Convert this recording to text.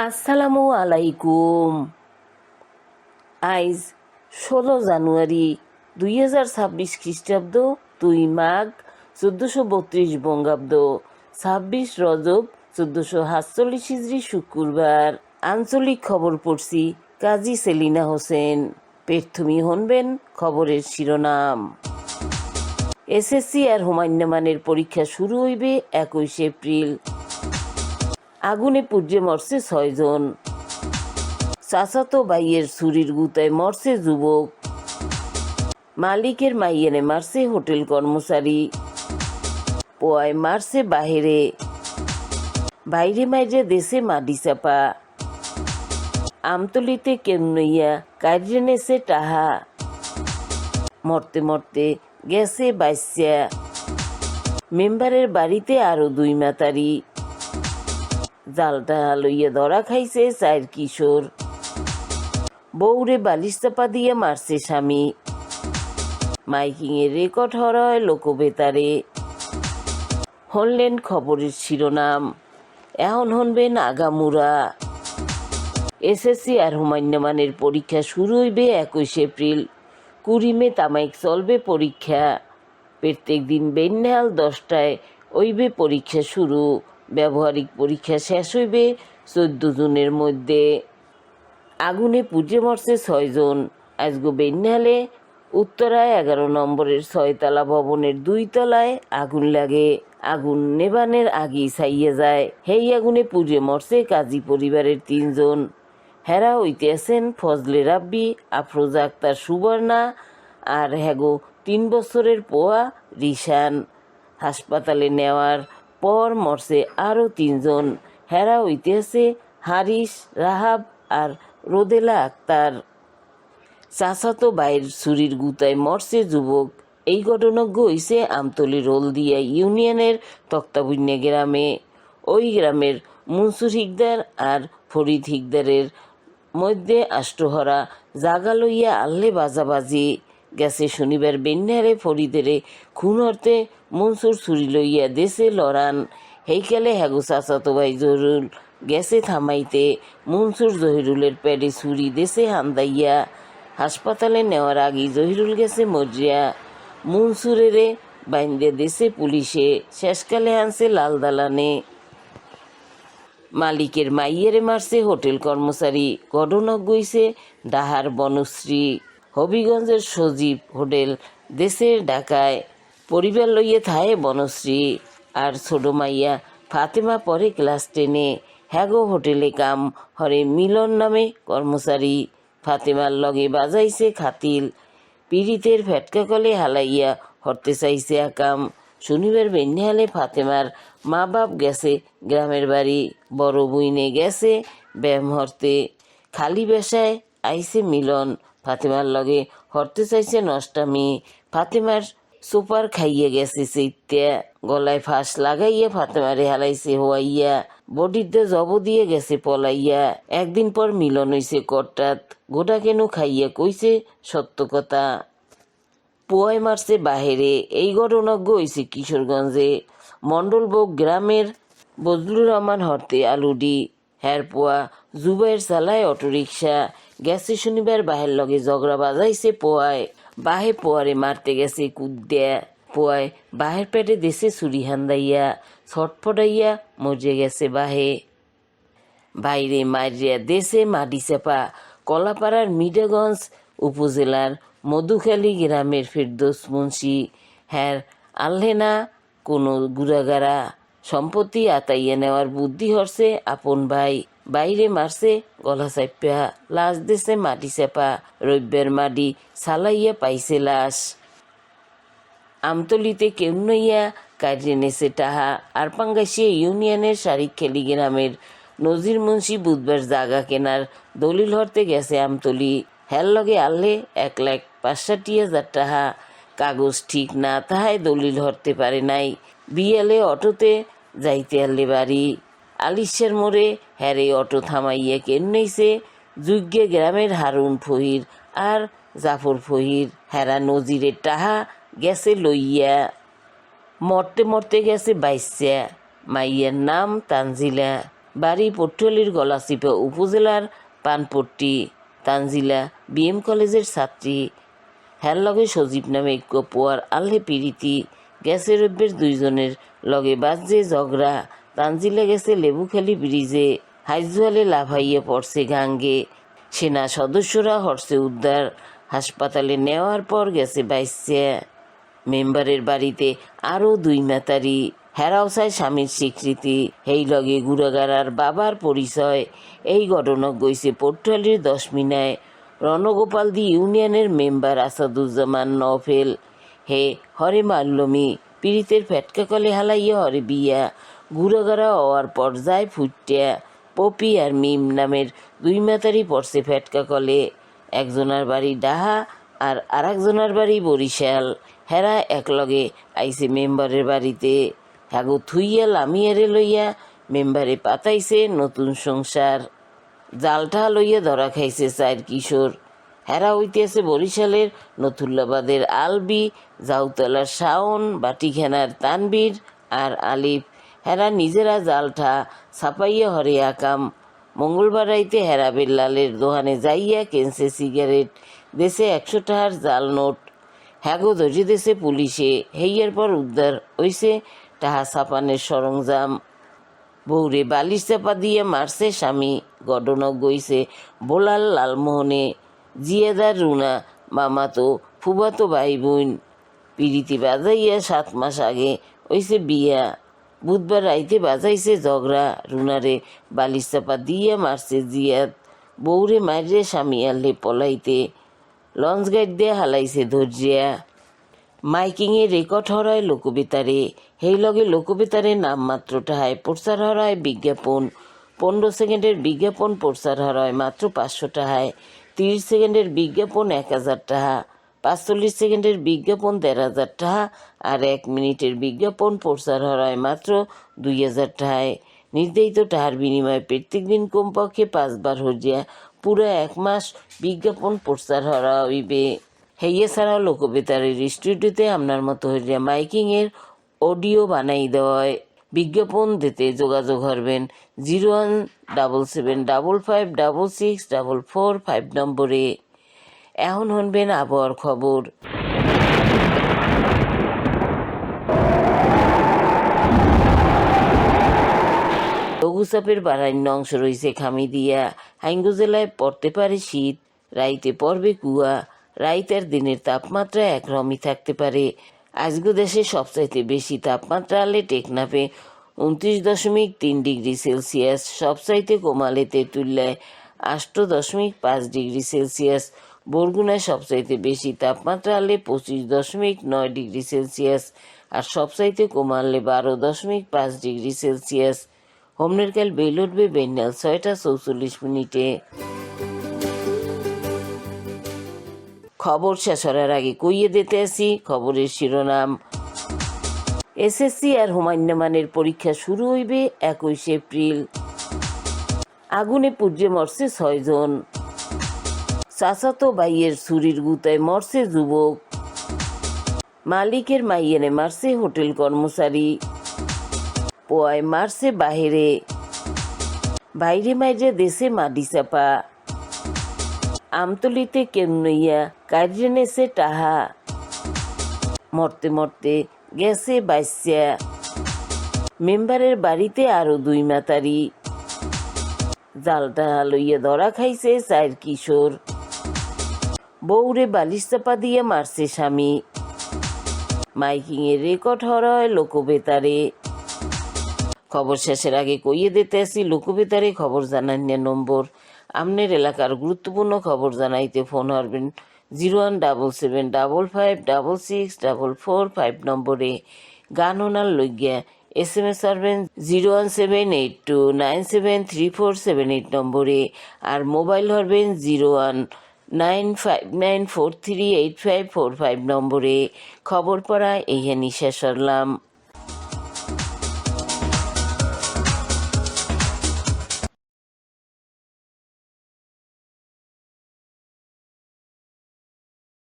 আসসালামু আলাইকুম। আইজ 16 জানুয়ারি 2026 খ্রিস্টাব্দ, 2 মাঘ 1432 বঙ্গাব্দ, 26 রজব 1447 হিজরি শুক্রবার। আঞ্চলিক খবর পড়ছি কাজী সেলিনা হোসেন। প্রথমেই শুনবেন খবরের শিরোনাম। এসএসসি আর হুমায়ুন্নমানের পরীক্ষা শুরু হইবে 21 এপ্রিল। আগুনে পুড়ে মরছে 6 জন। চাচাতো ভাইয়ের ছুরির গুতায় মরছে যুবক। মালিকের মাইয়েনে মারছে হোটেল কর্মচারী। পোয়ায় মারছে বাহিরে। বাইরে মাইরে দেশে মাটি চাপা। আমতলিতে কেমনইয়া কাইরে নেছে টাহা। মরতে মরতে গেছে বাইসা। মেম্বারের বাড়িতে আরো 2 মাতারি। জালটা লইয়া ধরা খাইছে 4 কিশোর। বউরে বালিশ চাপা দিয়ে মারছে স্বামী। মাইকিং এর রেকর্ড হরয় লোকবেতারে। হনলেন খবরের শিরোনাম। এখন হনবেন আগামুরা। এসএসসি আর হুমায়ুন্নমানের পরীক্ষা শুরু হইবে 21 এপ্রিল। 20 মে তামাইক চলবে পরীক্ষা। প্রত্যেক দিন বেন্যাল 10টায় হইবে পরীক্ষা শুরু। ব্যবহারিক পরীক্ষা শেষ হইবে 14 জুনের মধ্যে। আগুনে পুড়ে মরছে 6 জন। আজগো বেন্যালে উত্তরায় 11 নম্বরের 6তলা ভবনের 2 তলায় আগুন লাগে। আগুন নেবানের আগেই ছাইয়ে যায়। হেই আগুনে পুড়ে মরছে কাজী পরিবারের 3 জন। হেরা হইতে আছেন ফজলে রাব্বি, আফরোজা আক্তার সুবর্ণা আর হ্যাগো 3 বছরের পোয়া রিশান। হাসপাতালে নেওয়ার পর মরছে আরও 3 জন। হেরা হইতে আছে হারিস, রাহাব আর রোদেলা আক্তার। চাচাতো ভাইয়ের ছুরির গুতায় মরছে যুবক। এই ঘটনা হইছে আমতলী রোলদিয়া ইউনিয়নের তক্তাবুন্যা গ্রামে। ওই গ্রামের মনসুর হিকদার আর ফরিদ হিকদারের মধ্যে আষ্টহরা জাগা লইয়া আল্লে বাজাবাজি। গেছে শনিবার বেন্যারে ফরিদেরে খুন হরতে মনসুর ছুরি লইয়া দেশে লড়ান। হেইকালে হ্যাগো চাচাতো ভাই জহিরুল গেছে থামাইতে। মনসুর জহিরুলের প্যাডে ছুরি দেশে হান্দাইয়া। হাসপাতালে নেওয়ার আগেই জহিরুল গেছে মরিয়া। মনসুরেরে বাইন্দে দেশে পুলিশে। শেষকালে আনছে লাল দালানে। মালিকের মাইয়েরে মারছে হোটেল কর্মচারী। ঘটনা গইছে ডাহার বনশ্রী। হবিগঞ্জের সজীব হোটেল দেশের ঢাকায়। পরিবার লইয়ে থাহে বনশ্রী আর ছোট মাইয়া ফাতেমা পরে ক্লাস 10-এ। হ্যাগো হোটেলে কাম হরে মিলন নামে কর্মচারী। ফাতেমার লগে বাজাইছে খাতিল। পীড়িতের ফেটকা কলে হালাইয়া হরতে চাইছে আকাম। শনিবার বেন্যালে ফাতেমার মা বাপ গেছে গ্রামের বাড়ি। বড় বইনে গেছে ব্যায়াম হরতে। খালি বেশায় আইছে মিলন। ফাতেমার লগে হরতে চাইছে নষ্টামি। ফাতেমার সুপার খাইয়ে গেছে চৈত্যা। গলায় ফাঁস লাগাইয়া ফাতেমারে হালাইছে হোয়াইয়া। বডিতে জব দিয়ে গেছে পলাইয়া। একদিন পর মিলন হইছে কট্টাত। গোটা কেন খাইয়া কইছে সত্য কথা। পোয়ায় মারছে বাহিরে। এই ঘটনা হইছে কিশোরগঞ্জে মন্ডলবোগ গ্রামের বজলুর রহমান হরতে আলুডি। হ্যার পোয়া জুবাইর চালায় অটোরিকশা। গেছে শনিবার বাহের লগে ঝগড়া বাজাইছে পোয়ায়। বাহে পোয়ারে মারতে গেছে কুদ্যা। পোয়ায় বাহের পেটে দেশে ছুরি হান্দাইয়া ছটফটাইয়া মরে গেছে বাহে। বাইরে মারিয়া দেশে মাটি চাপা। কলাপাড়ার মিডাগঞ্জ উপজেলার মধুখালী গ্রামের ফেরদৌস মুন্সি। হ্যার আল্লেনা কোনো গুড়াগাড়া সম্পত্তি আতাইয়া নেওয়ার বুদ্ধি হরছে আপন ভাই। বাইরে মারছে গলা চাপা। লাশ দেশে মাটি চাপা। রবিবার মাটি সালাইয়া পাইছে লাশ। আমতলিতে কেমনইয়া কাইরে নেছে টাহা। আর পাঙ্গাসিয়া ইউনিয়নের শারিকখালী গ্রামের নজির মুন্সি বুধবার জাগা কেনার দলিল হরতে গেছে আমতলি। হের লগে আল্লে 1,65,000 টাকা। কাগজ ঠিক না তাহায় দলিল হরতে পারে নাই। বিয়ালে অটোতে যাইতে আল্লে বাড়ি। আলিশের মোড়ে হ্যারে অটো থামাইয়া কেমনেইছে যুগ্যে গ্রামের হারুন ফহির আর জাফর ফহির। হেরা নজিরের টাহা গেছে লইয়া। মরতে মরতে গেছে বাইসা। মাইয়ের নাম তানজিলা। বাড়ি পটুয়ালির গলাচিপা উপজেলার পানপট্টি। তানজিলা বিএম কলেজের ছাত্রী। হ্যার লগে সজীব নামে এক পোয়ার আল্হে পিরিতি। গেছে রব্যের দুইজনের লগে বাজছে ঝগড়া। তানজিলা গেছে লেবুখালি ব্রিজে, হাইজুয়ালে লাফাইয়া পড়ছে গাঙ্গে। সেনা সদস্যরা হরছে উদ্ধার, হাসপাতালে নেওয়ার পর গেছে বাইসে। মেম্বারের বাড়িতে আরও 2 মেতারি। হেরাও চায় স্বামীর স্বীকৃতি, এই লগে গুড়াগাড়ার বাবার পরিচয়। এই ঘটনা গইছে পটুয়ালির 10 মিনায়। রণগোপালদি ইউনিয়নের মেম্বার আসাদুজ্জামান নফেল হে হরে মাল্লমি পীড়িতের ফেটকা কলে হালাইয়া হরে বিয়া। গুড়াগাড়া হওয়ার পর যায় ফুটিয়া। পপি আর মিম নামের 2 মেতারি পড়ছে ফেটকা কলে। একজনের বাড়ি ডাহা আর আরেকজনের বাড়ি বরিশাল। হেরা একলগে আইছে মেম্বারের বাড়িতে। হ্যাগো থুইয়া লামিয়ারে লইয়া মেম্বারে পাতাইছে নতুন সংসার। জালটা লইয়া ধরা খাইছে 4 কিশোর। হেরা হইতেছে বরিশালের নথুল্লাবাদের আলবি, জাউতলার শাওন, বাটিখানার তানবীর আর আলিফ। হেরা নিজেরা জালটা ছাপাইয়া হরে আকাম। মঙ্গলবার রাইতে হেরা বেল্লালের দোকানে যাইয়া কেনছে সিগারেট, দেশে 100 টাকার জাল নোট। হ্যাগো ধরে দেশে পুলিশে। হেইয়ার পর উদ্ধার হইছে টাহা ছাপানের সরঞ্জাম। বউরে বালিশ চাপা দিয়ে মারছে স্বামী। ঘটনা গইছে বোলাল লালমোহনে। জিয়াদার রুনা মামাতো ফুবাতো ভাই বোন। পিরিতি বাজাইয়া 7 মাস আগে হইছে বিয়া। বুধবার রাইতে বাজাইছে ঝগড়া। রুনারে বালিশ চাপা দিয়ে মারছে জিয়াদ। বউরে মাররে স্বামী আনলে পলাইতে। লঞ্চ গাইড দিয়ে হালাইছে ধৈর্যা। মাইকিংয়ে রেকর্ড হরায় লোকবেতারে। সেই লগে লোকবেতারে নামমাত্র টাহায় প্রচার হরায় বিজ্ঞাপন। 15 সেকেন্ডের বিজ্ঞাপন প্রচার হরায় মাত্র 500 টাহায়। 30 সেকেন্ডের বিজ্ঞাপন 1000 টাহা। 45 সেকেন্ডের বিজ্ঞাপন 1500 টাহা। আর 1 মিনিটের বিজ্ঞাপন প্রচার হরায় মাত্র 2000 টাহায়। নির্ধারিত টাহার বিনিময়ে প্রত্যেক দিন কমপক্ষে 5 বার হরিয়া পুরো 1 মাস বিজ্ঞাপন প্রচার হরা হইবে। হেইয়া ছাড়াও লোকবেতারের স্টুডিওতে আপনার মতো হইয়া মাইকিংয়ের অডিও বানাই দেওয়ায়। বিজ্ঞাপন দিতে যোগাযোগ করবেন 01775566445 নম্বরে। এখন শুনবেন আবহাওয়ার খবর। লঘুচাপের বারান্য অংশ রয়েছে খামি দিয়া। হাইঙ্গু জেলায় পড়তে পারে শীত, রাইতে পড়বে কুয়া। রাইত আর দিনের তাপমাত্রা একরকমই থাকতে পারে। আজকে দেশে সবচাইতে বেশি তাপমাত্রা আলে টেকনাফে 29.3 ডিগ্রি সেলসিয়াস, সবচাইতে কমালে তেঁতুলিয়ায় 8.5 ডিগ্রি সেলসিয়াস, বরগুনায় সবচাইতে বেশি তাপমাত্রা আলে 25.9 ডিগ্রি সেলসিয়াস আর সবচাইতে কমালে 12.5 ডিগ্রি সেলসিয়াস। হোমনের কাল বেল উঠবে বেন্যাল 6টা 44 মিনিটে। খবর শেষ হওয়ার আগে কইয়ে দিতে আসি খবরের শিরোনাম। এসএসসি আর হুমায়ুন্নমানের পরীক্ষা শুরু হইবে 21 এপ্রিল। আগুনে পুড়ে মরছে 6 জন। চাচাতো ভাইয়ের ছুরির গুতায় মরছে যুবক। মালিকের মাইয়েনে মারছে হোটেল কর্মচারী। পোয়ায় মারছে বাহিরে। বাইরে মাইরে দেশে মাটি চাপা। আমতলিতে কেমনইয়া কাজে নেছে টাহা। মরতে মরতে গেছে বাইসা। মেম্বারের বাড়িতে আরো 2 মাতারি। জালটা লইয়া ধরা খাইছে 4 কিশোর। বউরে বালিশ চাপা দিয়ে মারছে স্বামী। মাইকিংয়ে রেকর্ড হরায় লোকবেতারে। খবর শেষের আগে কইয়ে দিতে আসি লোকবেতারে খবর জানানিয়া নম্বর। আপনার এলাকার গুরুত্বপূর্ণ খবর জানাইতে ফোন হারবেন 01775664445 নম্বরে। গান ওনার লইগিয়া SMS হারবেন 01782973478 নম্বরে। আর মোবাইল হারবেন 01959438545 নম্বরে। খবর পড়া এইখানি শেষ হলাম।